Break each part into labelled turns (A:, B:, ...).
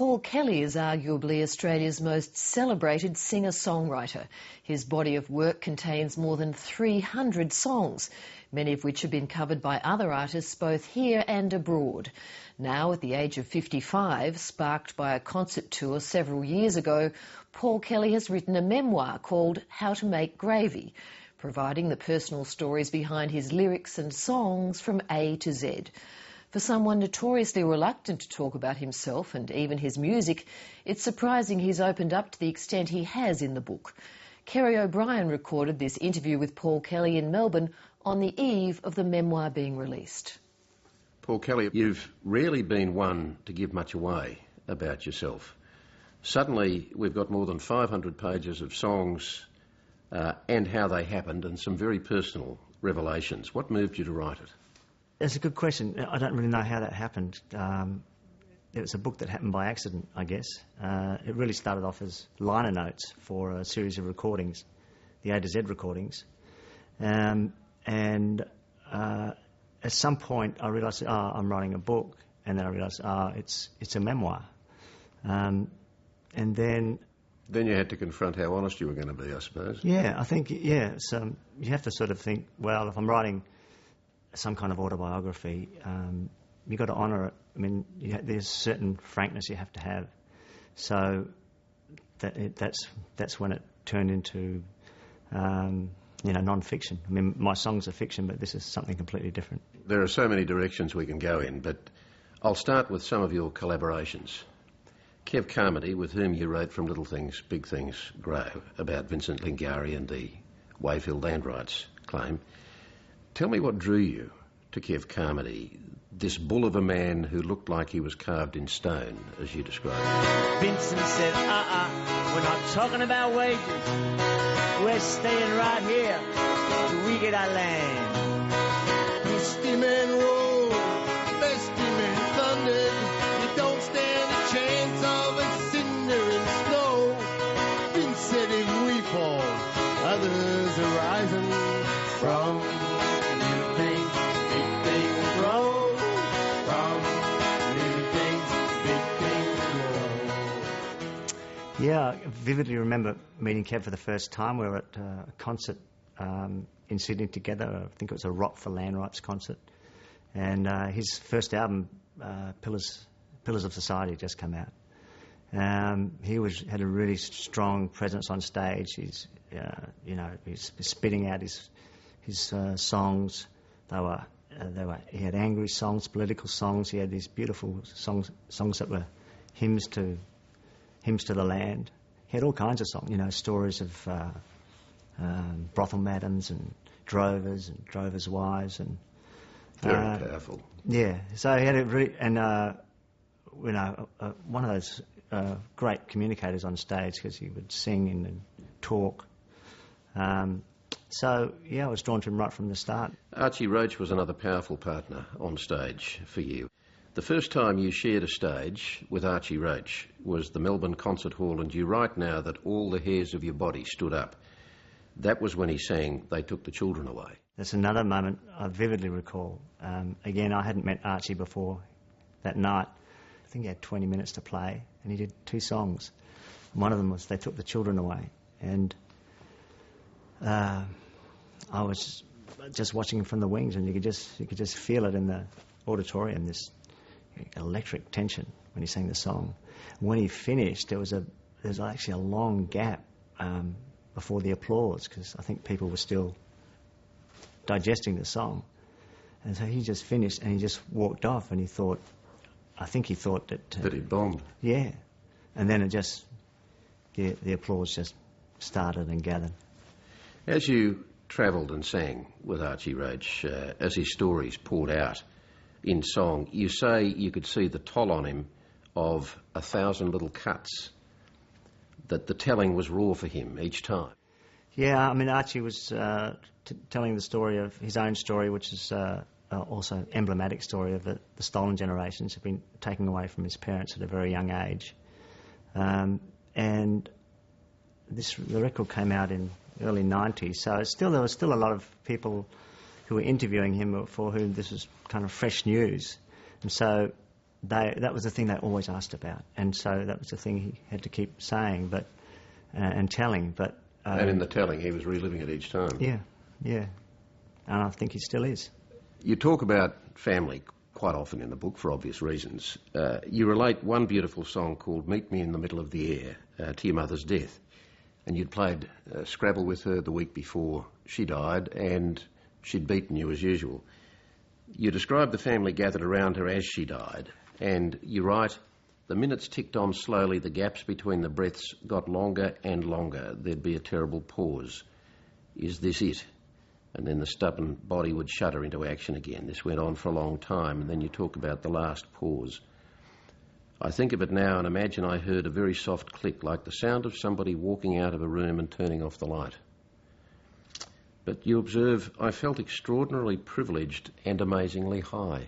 A: Paul Kelly is arguably Australia's most celebrated singer-songwriter. His body of work contains more than 300 songs, many of which have been covered by other artists both here and abroad. Now, at the age of 55, sparked by a concert tour several years ago, Paul Kelly has written a memoir called How to Make Gravy, providing the personal stories behind his lyrics and songs from A to Z. For someone notoriously reluctant to talk about himself and even his music, it's surprising he's opened up to the extent he has in the book. Kerry O'Brien recorded this interview with Paul Kelly in Melbourne on the eve of the memoir being released.
B: Paul Kelly, you've rarely been one to give much away about yourself. Suddenly we've got more than 500 pages of songs and how they happened and some very personal revelations. What moved you to write it?
C: That's a good question. I don't really know how that happened. It was a book that happened by accident, I guess. It really started off as liner notes for a series of recordings, the A to Z recordings. At some point I realised, I'm writing a book, and then I realised, it's a memoir. And then
B: you had to confront how honest you were going to be, I suppose.
C: Yeah, I think, you have to sort of think, well, if I'm writing some kind of autobiography, you've got to honour it. I mean, there's certain frankness you have to have. So that's when it turned into, non-fiction. I mean, my songs are fiction, but this is something completely different.
B: There are so many directions we can go in, but I'll start with some of your collaborations. Kev Carmody, with whom you wrote From Little Things, Big Things Grow, about Vincent Lingiari and the Wayfield land rights claim. Tell me what drew you to Kev Carmody, this bull of a man who looked like he was carved in stone, as you described it.
D: Vincent said, we're not talking about wages. We're staying right here till we get our land.
E: Misty man rolled, bestie man thundered. You don't stand a chance of a cinder and snow. Vince said if we fall, others are rising from
C: Yeah, I vividly remember meeting Kev for the first time. We were at a concert in Sydney together. I think it was a Rock for Land Rights concert. And his first album, Pillars of Society, just come out. He had a really strong presence on stage. He's spitting out his songs. He had angry songs, political songs. He had these beautiful songs that were hymns to the land. He had all kinds of songs, stories of brothel madams and drovers' wives, and
B: very powerful.
C: Yeah, so he had a really, and one of those great communicators on stage, because he would sing and talk. So I was drawn to him right from the start.
B: Archie Roach was another powerful partner on stage for you. The first time you shared a stage with Archie Roach was the Melbourne Concert Hall, and you write now that all the hairs of your body stood up. That was when he sang They Took the Children Away.
C: That's another moment I vividly recall. Again, I hadn't met Archie before that night. I think he had 20 minutes to play, and he did 2 songs. One of them was They Took the Children Away. And I was just watching him from the wings, and you could just feel it in the auditorium, this electric tension when he sang the song. When he finished, there was actually a long gap before the applause, because I think people were still digesting the song. And so he just finished and he just walked off, and I think he thought that
B: he bombed.
C: Yeah, and then the applause just started and gathered.
B: As you travelled and sang with Archie Roach, as his stories poured out in song, you say you could see the toll on him of 1,000 little cuts, that the telling was raw for him each time.
C: Yeah, I mean, Archie was telling the story of his own story, which is also an emblematic story of the stolen generations who've been taken away from his parents at a very young age. And the record came out in the early 90s, so there was still a lot of people who were interviewing him for whom this was kind of fresh news. And so that was the thing they always asked about, and so that was the thing he had to keep saying, but and telling. But
B: and in the telling, he was reliving it each time.
C: Yeah, yeah, and I think he still is.
B: You talk about family quite often in the book for obvious reasons. You relate one beautiful song called "Meet Me in the Middle of the Air" to your mother's death, and you'd played Scrabble with her the week before she died, and she'd beaten you as usual. You describe the family gathered around her as she died, and you write, "The minutes ticked on slowly, the gaps between the breaths got longer and longer. There'd be a terrible pause. Is this it?" And then the stubborn body would shudder into action again. This went on for a long time, and then you talk about the last pause. "I think of it now and imagine I heard a very soft click, like the sound of somebody walking out of a room and turning off the light." But you observe, "I felt extraordinarily privileged and amazingly high."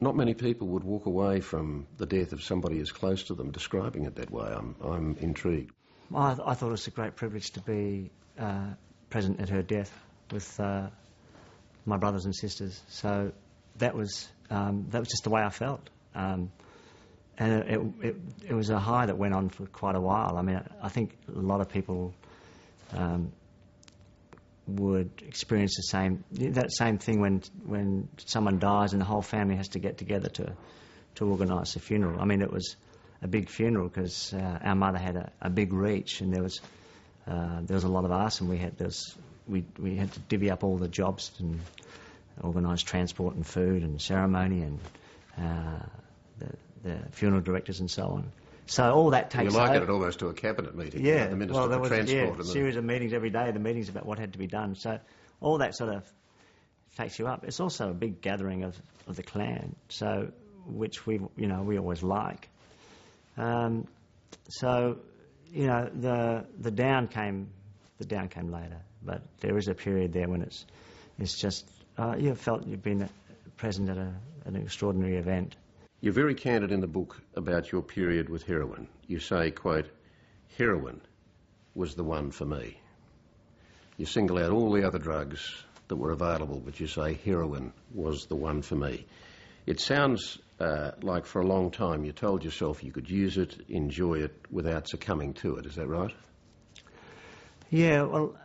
B: Not many people would walk away from the death of somebody as close to them describing it that way. I'm intrigued.
C: I thought it was a great privilege to be present at her death with my brothers and sisters. So that was just the way I felt, and it was a high that went on for quite a while. I mean, I think a lot of people would experience that same thing when someone dies and the whole family has to get together to organise a funeral. I mean, it was a big funeral because our mother had a big reach, and there was a lot of us, and we had to divvy up all the jobs and organise transport and food and ceremony and the funeral directors and so on. So all that takes.
B: You liken it almost to a cabinet meeting.
C: Yeah,
B: the Minister
C: well, there
B: for
C: was
B: Transport.
C: a series of meetings every day. The meetings about what had to be done. So all that sort of takes you up. It's also a big gathering of the clan. So which we always like. So the down came later, but there is a period there when it's just you felt you've been present at an extraordinary event.
B: You're very candid in the book about your period with heroin. You say, quote, "Heroin was the one for me." You single out all the other drugs that were available, but you say heroin was the one for me. It sounds like for a long time you told yourself you could use it, enjoy it, without succumbing to it. Is that right?
C: Yeah, well,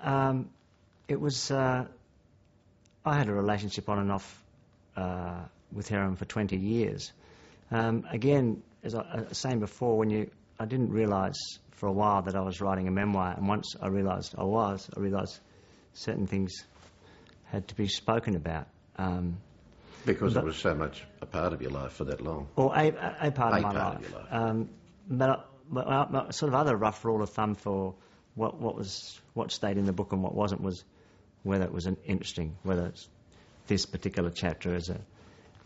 C: it was... I had a relationship on and off with heroin for 20 years. Again, as I was saying before, I didn't realise for a while that I was writing a memoir, and once I realised I realised certain things had to be spoken about.
B: Because it was so much a part of your life for that long.
C: Or a part of my life. But sort of other rough rule of thumb for what stayed in the book and what wasn't was whether it was whether it's this particular chapter is an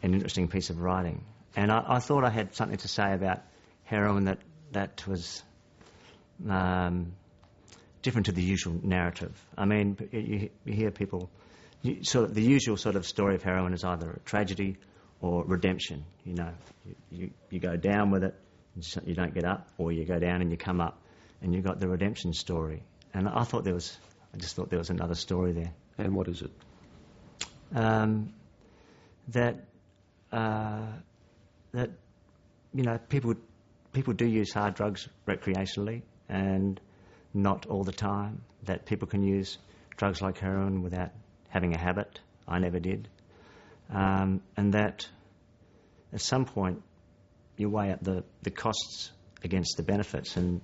C: interesting piece of writing. And I thought I had something to say about heroin that was different to the usual narrative. I mean, you hear people... the usual sort of story of heroin is either a tragedy or redemption. You go down with it, you don't get up, or you go down and you come up, and you've got the redemption story. And I just thought there was another story there.
B: And what is it?
C: That people do use hard drugs recreationally and not all the time. That people can use drugs like heroin without having a habit. I never did. And that at some point you weigh up the costs against the benefits, and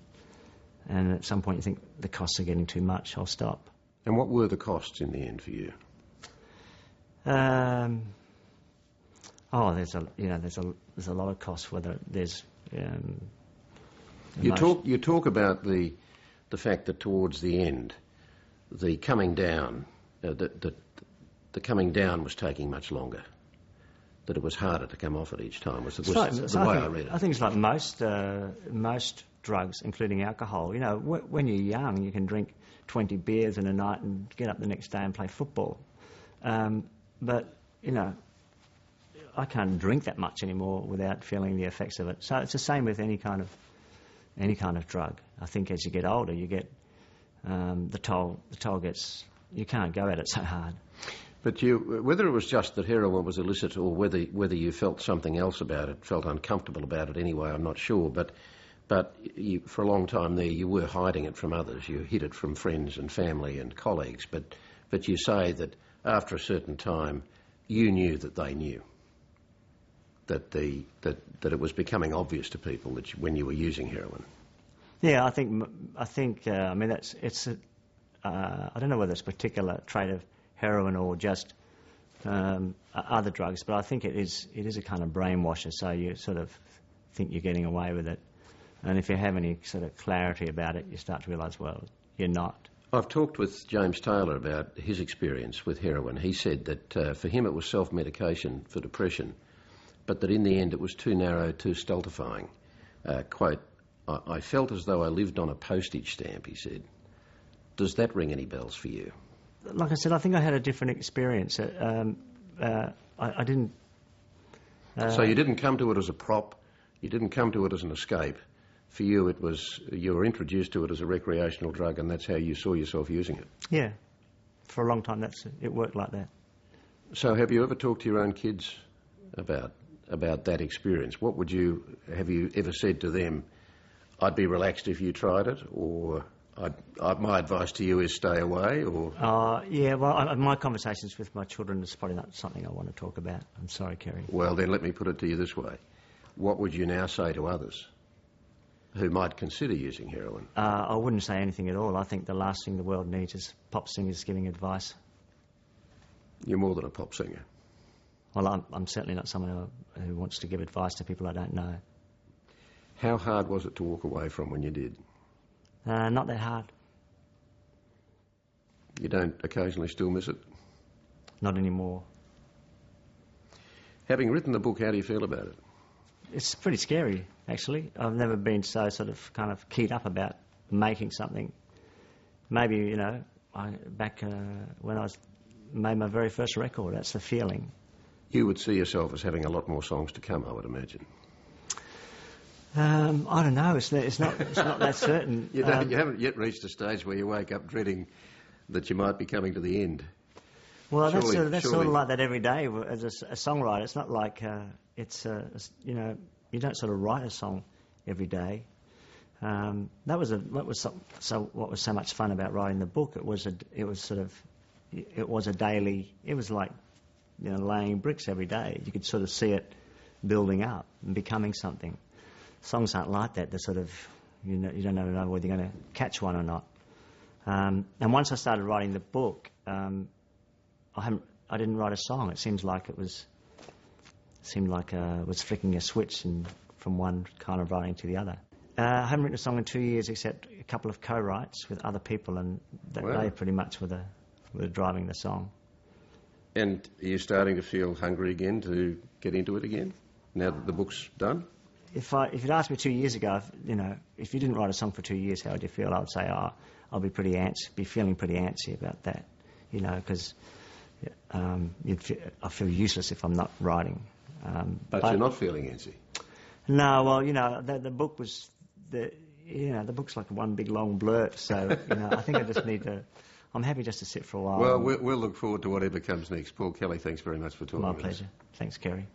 C: at some point you think the costs are getting too much, I'll stop.
B: And what were the costs in the end for you?
C: There's a lot of costs. Whether there's
B: you talk about the fact that towards the end, the coming down, the coming down was taking much longer. That it was harder to come off it each time. Was the way I read it.
C: I think it's like most drugs, including alcohol. When you're young, you can drink 20 beers in a night and get up the next day and play football. But I can't drink that much anymore without feeling the effects of it. So it's the same with any kind of drug. I think as you get older, you get the toll gets. You can't go at it so hard.
B: But whether it was just that heroin was illicit or whether you felt something else about it, felt uncomfortable about it anyway, I'm not sure. But for a long time there, you were hiding it from others. You hid it from friends and family and colleagues. But you say that after a certain time, you knew that they knew that it was becoming obvious to people that when you were using heroin.
C: Yeah, I think. I mean, I don't know whether it's a particular trait of heroin or just other drugs, but I think it is a kind of brainwasher. So you sort of think you're getting away with it, and if you have any sort of clarity about it, you start to realise, well, you're not.
B: I've talked with James Taylor about his experience with heroin. He said that for him it was self-medication for depression, but that in the end it was too narrow, too stultifying. Quote, I felt as though I lived on a postage stamp, he said. Does that ring any bells for you?
C: Like I said, I think I had a different experience. I didn't...
B: So you didn't come to it as a prop, you didn't come to it as an escape. For you, it was, you were introduced to it as a recreational drug, and that's how you saw yourself using it.
C: Yeah. For a long time, it worked like that.
B: So have you ever talked to your own kids about that experience? Have you ever said to them, I'd be relaxed if you tried it, or my advice to you is stay away, or...?
C: Yeah, well, my conversations with my children is probably not something I want to talk about. I'm sorry, Kerry.
B: Well, then let me put it to you this way. What would you now say to others who might consider using heroin?
C: I wouldn't say anything at all. I think the last thing the world needs is pop singers giving advice.
B: You're more than a pop singer.
C: Well, I'm certainly not someone who wants to give advice to people I don't know.
B: How hard was it to walk away from when you did?
C: Not that hard.
B: You don't occasionally still miss it?
C: Not anymore.
B: Having written the book, how do you feel about it?
C: It's pretty scary, actually. I've never been so sort of kind of keyed up about making something. Maybe, back when I made my very first record, that's the feeling.
B: You would see yourself as having a lot more songs to come, I would imagine.
C: I don't know. It's not that certain.
B: You haven't yet reached a stage where you wake up dreading that you might be coming to the end.
C: Well, surely, that's sort of like that every day as a songwriter. It's not like you don't sort of write a song every day. What was so much fun about writing the book? It was a daily. It was like laying bricks every day. You could sort of see it building up and becoming something. Songs aren't like that. They're sort of you don't know whether you're going to catch one or not. And once I started writing the book, I didn't write a song. It seemed like I was flicking a switch from one kind of writing to the other. I haven't written a song in 2 years, except a couple of co-writes with other people, and they pretty much were driving the song.
B: And are you starting to feel hungry again to get into it again now that the book's done?
C: If you'd asked me 2 years ago, if you didn't write a song for 2 years, how would you feel? I would say, I'll be feeling pretty antsy about that, because I feel useless if I'm not writing.
B: But you're not feeling antsy.
C: No, well, the book was the book's like one big long blurt. So I think I just need to. I'm happy just to sit for a while.
B: Well, we'll look forward to whatever comes next. Paul Kelly, thanks very much for talking.
C: My pleasure. Thanks, Kerry.